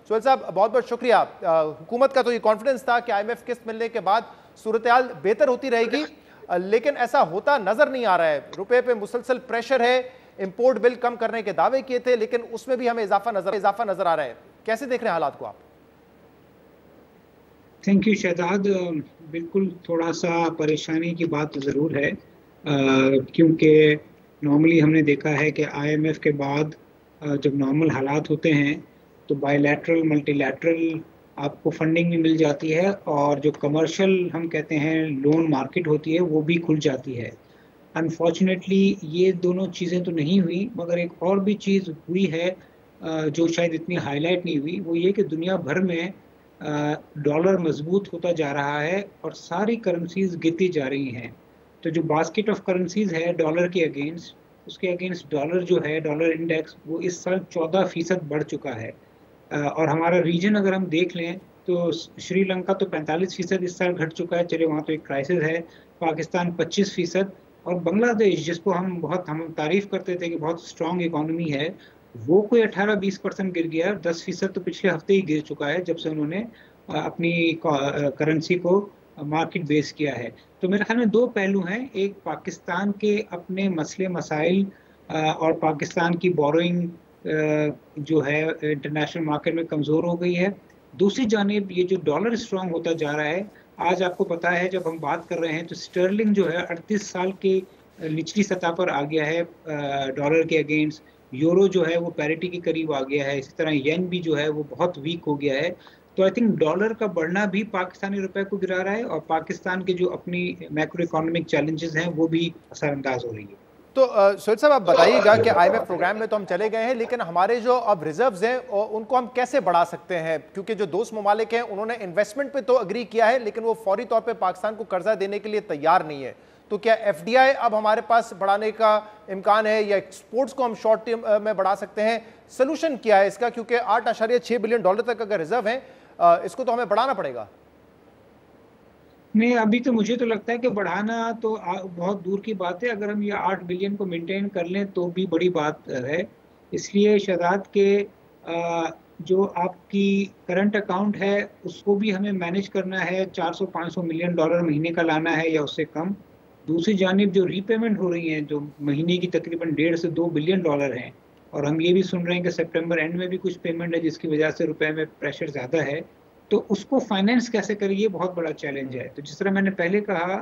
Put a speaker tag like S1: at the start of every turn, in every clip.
S1: सोहेल साहब, बहुत बहुत शुक्रिया। हुकूमत का तो ये कॉन्फिडेंस था कि आईएमएफ किस्त मिलने के बाद सूरत-ए-हाल बेहतर होती रहेगी, लेकिन ऐसा होता नजर नहीं आ रहा है। रुपए पे मुसलसल प्रेशर है, इंपोर्ट बिल कम करने के दावे किए थे, लेकिन उसमें भी हमें इजाफा नजर आ रहा है। कैसे देख रहे हैं हालात को आप?
S2: Thank you Shahzad. बिल्कुल थोड़ा सा परेशानी की बात ज़रूर है, क्योंकि नॉर्मली हमने देखा है कि आईएमएफ के बाद जब नॉर्मल हालात होते हैं तो बायलैटरल मल्टीलैटरल आपको फंडिंग भी मिल जाती है, और जो कमर्शियल हम कहते हैं लोन मार्केट होती है वो भी खुल जाती है। अनफॉर्चुनेटली ये दोनों चीज़ें तो नहीं हुई, मगर एक और भी चीज़ हुई है जो शायद इतनी हाईलाइट नहीं हुई, वो ये कि दुनिया भर में डॉलर मजबूत होता जा रहा है और सारी करेंसीज गिरती जा रही हैं। तो जो बास्केट ऑफ करेंसीज है डॉलर के अगेंस्ट, उसके अगेंस्ट डॉलर जो है, डॉलर इंडेक्स, वो इस साल 14% बढ़ चुका है। और हमारा रीजन अगर हम देख लें तो श्रीलंका तो 45% इस साल घट चुका है, चले वहाँ तो एक क्राइसिस है। पाकिस्तान 25%, और बांग्लादेश जिसको हम तारीफ करते थे कि बहुत स्ट्रांग इकोनॉमी है, वो कोई 18-20% गिर गया। 10% तो पिछले हफ्ते ही गिर चुका है जब से उन्होंने अपनी करेंसी को मार्केट बेस किया है। तो मेरे ख्याल में दो पहलू हैं, एक पाकिस्तान के अपने मसले मसाइल और पाकिस्तान की बोरोइंग जो है इंटरनेशनल मार्केट में कमज़ोर हो गई है। दूसरी जानिब ये जो डॉलर स्ट्रांग होता जा रहा है, आज आपको पता है जब हम बात कर रहे हैं तो स्टर्लिंग जो है 38 साल की निचली सतह पर आ गया है डॉलर के अगेंस्ट। यूरो जो है वो पैरिटी के करीब आ गया है, इसी तरह येन भी जो है वो बहुत वीक हो गया है। तो आई थिंक डॉलर का बढ़ना भी पाकिस्तानी रुपए को गिरा रहा है, और पाकिस्तान के जो अपनी मैक्रो इकोनॉमिक चैलेंजेस हैं वो भी असरअंदाज हो रही है।
S1: तो सोहेल साहब, आप बताइएगा कि आईएमएफ प्रोग्राम में तो हम चले गए हैं, लेकिन हमारे जो अब रिजर्व्स हैं उनको हम कैसे बढ़ा सकते हैं? क्योंकि जो दोस्त ममालिक हैं उन्होंने इन्वेस्टमेंट पे तो अग्री किया है, लेकिन वो फौरी तौर पे पाकिस्तान को कर्जा देने के लिए तैयार नहीं है। तो क्या एफडीआई अब हमारे पास बढ़ाने का इम्कान है, या एक्सपोर्ट्स को हम शॉर्ट टर्म में बढ़ा सकते हैं? सोल्यूशन क्या है इसका? क्योंकि $8.6 बिलियन तक अगर रिजर्व है, इसको तो हमें बढ़ाना पड़ेगा।
S2: नहीं, अभी तो मुझे तो लगता है कि बढ़ाना तो बहुत दूर की बात है। अगर हम ये 8 बिलियन को मेंटेन कर लें तो भी बड़ी बात है। इसलिए शहजाद के जो आपकी करंट अकाउंट है उसको भी हमें मैनेज करना है। 400-500 मिलियन डॉलर महीने का लाना है या उससे कम। दूसरी जानिब जो रीपेमेंट हो रही हैं जो महीने की तकरीबन 1.5 से 2 बिलियन डॉलर हैं, और हम ये भी सुन रहे हैं कि सितंबर एंड में भी कुछ पेमेंट है जिसकी वजह से रुपए में प्रेशर ज़्यादा है। तो उसको फाइनेंस कैसे करें, ये बहुत बड़ा चैलेंज है। तो जिस तरह मैंने पहले कहा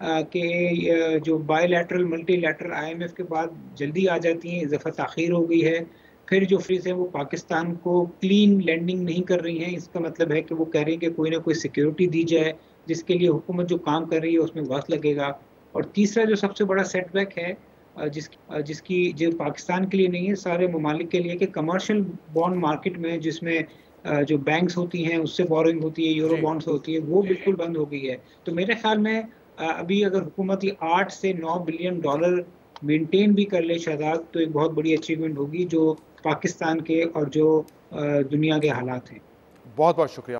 S2: कि जो बायलैटरल मल्टीलैटरल आईएमएफ के बाद जल्दी आ जाती हैं, इस दफ़ा ताख़ीर हो गई है। फिर जो फ्रीज है वो पाकिस्तान को क्लीन लैंडिंग नहीं कर रही हैं। इसका मतलब है कि वो कह रही हैं कि कोई ना कोई सिक्योरिटी दी जाए, जिसके लिए हुकूमत जो काम कर रही है उसमें वक्त लगेगा। और तीसरा जो सबसे बड़ा सेटबैक है, जिसकी जो पाकिस्तान के लिए नहीं है, सारे ममालिक के लिए, कि कमर्शियल बॉन्ड मार्केट में जिसमें जो बैंक्स होती हैं उससे बोरिंग होती है, यूरो बॉन्ड्स होती है, वो बिल्कुल बंद हो गई है। तो मेरे ख्याल में अभी अगर हुकूमत ये 8 से 9 बिलियन डॉलर मेंटेन भी कर ले शहजाद, तो एक बहुत बड़ी अचीवमेंट होगी जो पाकिस्तान के और जो दुनिया के हालात हैं।
S1: बहुत बहुत शुक्रिया।